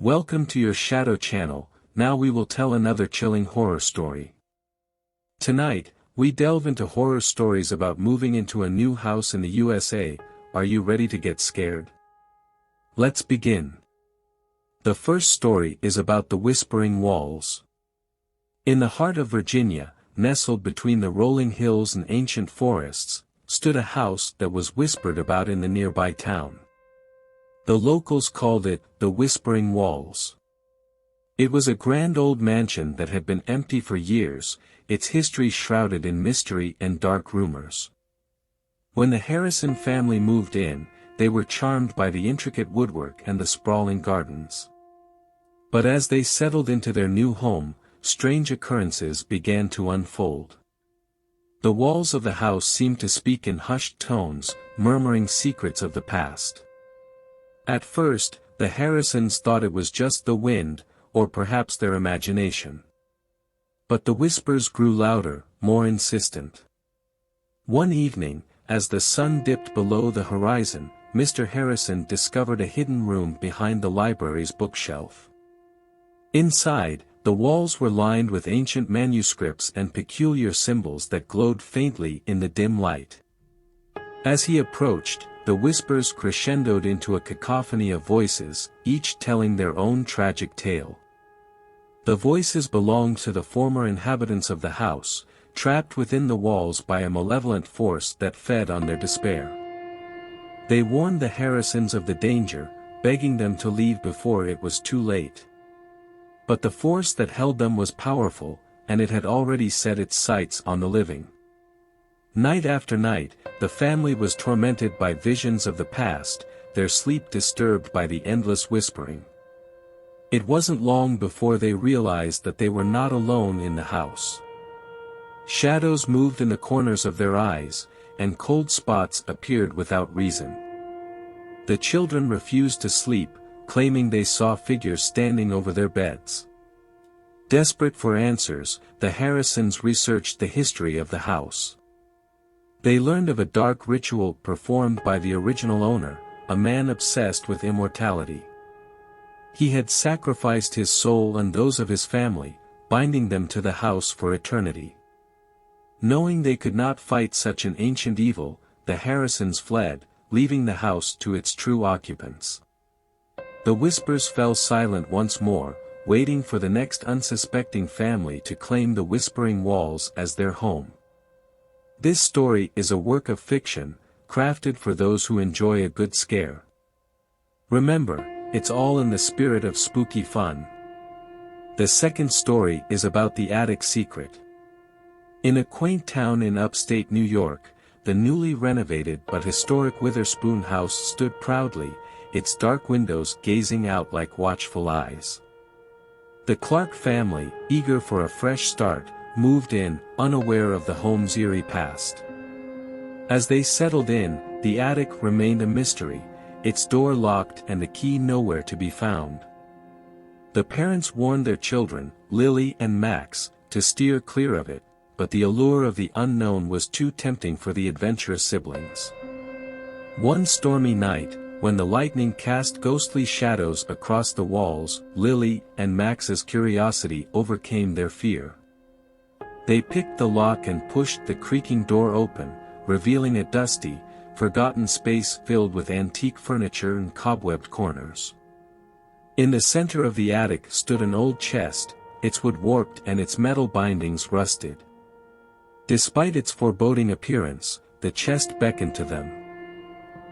Welcome to your Shadow channel. Now we will tell another chilling horror story. Tonight, we delve into horror stories about moving into a new house in the USA. Are you ready to get scared? Let's begin. The first story is about the Whispering Walls. In the heart of Virginia, nestled between the rolling hills and ancient forests, stood a house that was whispered about in the nearby town. The locals called it the Whispering Walls. It was a grand old mansion that had been empty for years, its history shrouded in mystery and dark rumors. When the Harrison family moved in, they were charmed by the intricate woodwork and the sprawling gardens. But as they settled into their new home, strange occurrences began to unfold. The walls of the house seemed to speak in hushed tones, murmuring secrets of the past. At first, the Harrisons thought it was just the wind, or perhaps their imagination. But the whispers grew louder, more insistent. One evening, as the sun dipped below the horizon, Mr. Harrison discovered a hidden room behind the library's bookshelf. Inside, the walls were lined with ancient manuscripts and peculiar symbols that glowed faintly in the dim light. As he approached, the whispers crescendoed into a cacophony of voices, each telling their own tragic tale. The voices belonged to the former inhabitants of the house, trapped within the walls by a malevolent force that fed on their despair. They warned the Harrisons of the danger, begging them to leave before it was too late. But the force that held them was powerful, and it had already set its sights on the living. Night after night, the family was tormented by visions of the past, their sleep disturbed by the endless whispering. It wasn't long before they realized that they were not alone in the house. Shadows moved in the corners of their eyes, and cold spots appeared without reason. The children refused to sleep, claiming they saw figures standing over their beds. Desperate for answers, the Harrisons researched the history of the house. They learned of a dark ritual performed by the original owner, a man obsessed with immortality. He had sacrificed his soul and those of his family, binding them to the house for eternity. Knowing they could not fight such an ancient evil, the Harrisons fled, leaving the house to its true occupants. The whispers fell silent once more, waiting for the next unsuspecting family to claim the Whispering Walls as their home. This story is a work of fiction, crafted for those who enjoy a good scare. Remember, it's all in the spirit of spooky fun. The second story is about the attic secret. In a quaint town in upstate New York, the newly renovated but historic Witherspoon house stood proudly, its dark windows gazing out like watchful eyes. The Clark family, eager for a fresh start, moved in, unaware of the home's eerie past. As they settled in, the attic remained a mystery, its door locked and the key nowhere to be found. The parents warned their children, Lily and Max, to steer clear of it, but the allure of the unknown was too tempting for the adventurous siblings. One stormy night, when the lightning cast ghostly shadows across the walls, Lily and Max's curiosity overcame their fear. They picked the lock and pushed the creaking door open, revealing a dusty, forgotten space filled with antique furniture and cobwebbed corners. In the center of the attic stood an old chest, its wood warped and its metal bindings rusted. Despite its foreboding appearance, the chest beckoned to them.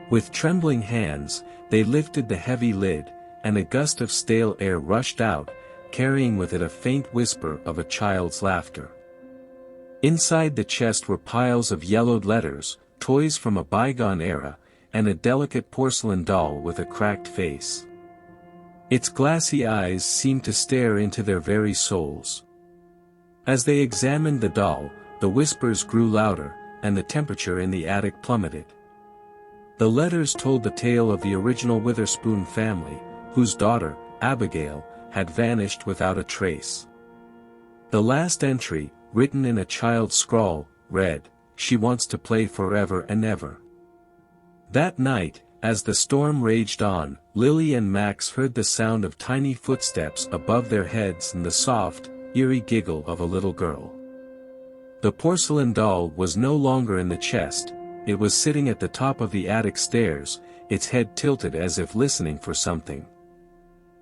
With trembling hands, they lifted the heavy lid, and a gust of stale air rushed out, carrying with it a faint whisper of a child's laughter. Inside the chest were piles of yellowed letters, toys from a bygone era, and a delicate porcelain doll with a cracked face. Its glassy eyes seemed to stare into their very souls. As they examined the doll, the whispers grew louder, and the temperature in the attic plummeted. The letters told the tale of the original Witherspoon family, whose daughter, Abigail, had vanished without a trace. The last entry, written in a child's scrawl, read, "She wants to play forever and ever." That night, As the storm raged on, Lily and Max heard the sound of tiny footsteps above their heads and the soft, eerie giggle of a little girl. The porcelain doll was no longer in the chest, it was sitting at the top of the attic stairs, its head tilted as if listening for something.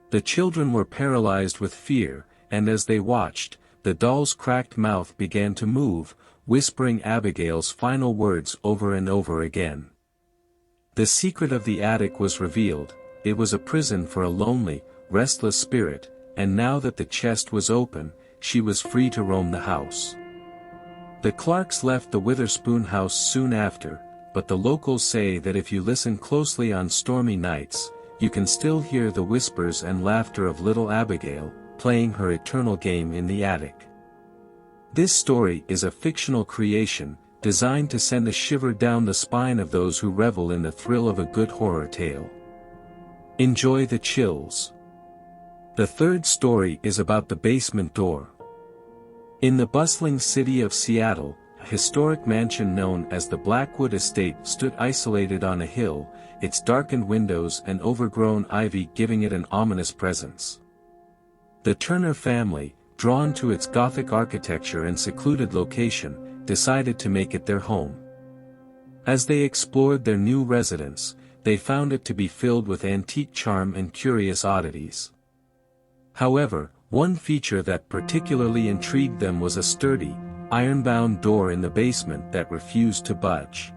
The children were paralyzed with fear, and as they watched, the doll's cracked mouth began to move, whispering Abigail's final words over and over again. The secret of the attic was revealed, it was a prison for a lonely, restless spirit, and now that the chest was open, she was free to roam the house. The Clarks left the Witherspoon house soon after, but the locals say that if you listen closely on stormy nights, you can still hear the whispers and laughter of little Abigail, playing her eternal game in the attic. This story is a fictional creation, designed to send a shiver down the spine of those who revel in the thrill of a good horror tale. Enjoy the chills. The third story is about the basement door. In the bustling city of Seattle, a historic mansion known as the Blackwood Estate stood isolated on a hill, its darkened windows and overgrown ivy giving it an ominous presence. The Turner family, drawn to its Gothic architecture and secluded location, decided to make it their home. As they explored their new residence, they found it to be filled with antique charm and curious oddities. However, one feature that particularly intrigued them was a sturdy, iron-bound door in the basement that refused to budge.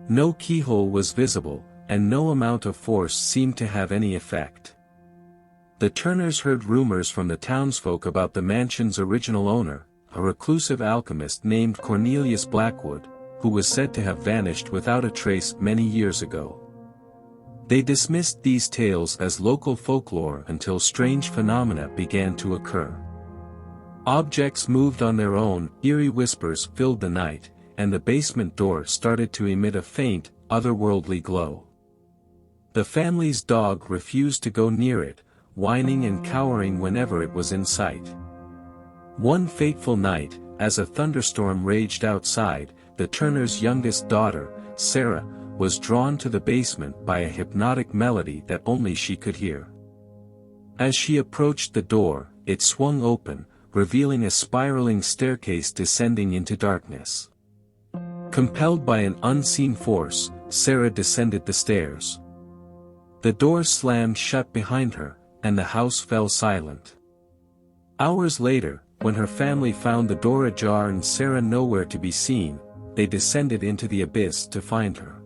No keyhole was visible, and no amount of force seemed to have any effect. The Turners heard rumors from the townsfolk about the mansion's original owner, a reclusive alchemist named Cornelius Blackwood, who was said to have vanished without a trace many years ago. They dismissed these tales as local folklore until strange phenomena began to occur. Objects moved on their own, eerie whispers filled the night, and the basement door started to emit a faint, otherworldly glow. The family's dog refused to go near it, whining and cowering whenever it was in sight. One fateful night, as a thunderstorm raged outside, the Turners' youngest daughter, Sarah, was drawn to the basement by a hypnotic melody that only she could hear. As she approached the door, it swung open, revealing a spiraling staircase descending into darkness. Compelled by an unseen force, Sarah descended the stairs. The door slammed shut behind her, and the house fell silent. Hours later, when her family found the door ajar and Sarah nowhere to be seen, they descended into the abyss to find her.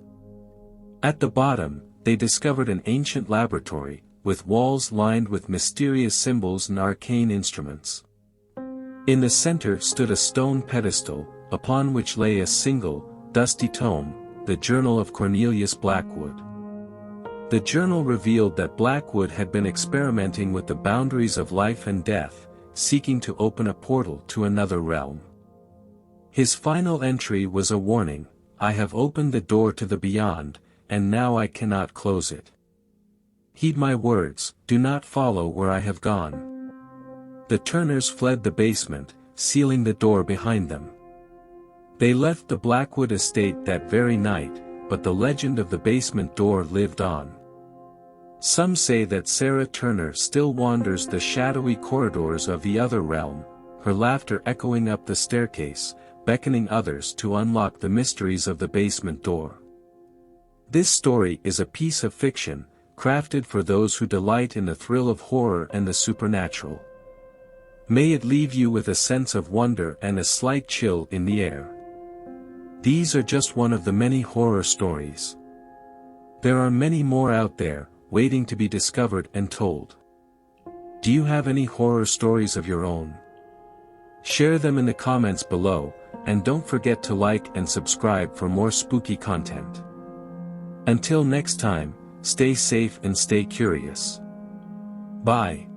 At the bottom, they discovered an ancient laboratory, with walls lined with mysterious symbols and arcane instruments. In the center stood a stone pedestal, upon which lay a single, dusty tome, the Journal of Cornelius Blackwood. The journal revealed that Blackwood had been experimenting with the boundaries of life and death, seeking to open a portal to another realm. His final entry was a warning: "I have opened the door to the beyond, and now I cannot close it. Heed my words, do not follow where I have gone." The Turners fled the basement, sealing the door behind them. They left the Blackwood estate that very night, but the legend of the basement door lived on. Some say that Sarah Turner still wanders the shadowy corridors of the other realm, her laughter echoing up the staircase, beckoning others to unlock the mysteries of the basement door. This story is a piece of fiction, crafted for those who delight in the thrill of horror and the supernatural. May it leave you with a sense of wonder and a slight chill in the air. These are just one of the many horror stories. There are many more out there, waiting to be discovered and told. Do you have any horror stories of your own? Share them in the comments below, and don't forget to like and subscribe for more spooky content. Until next time, stay safe and stay curious. Bye.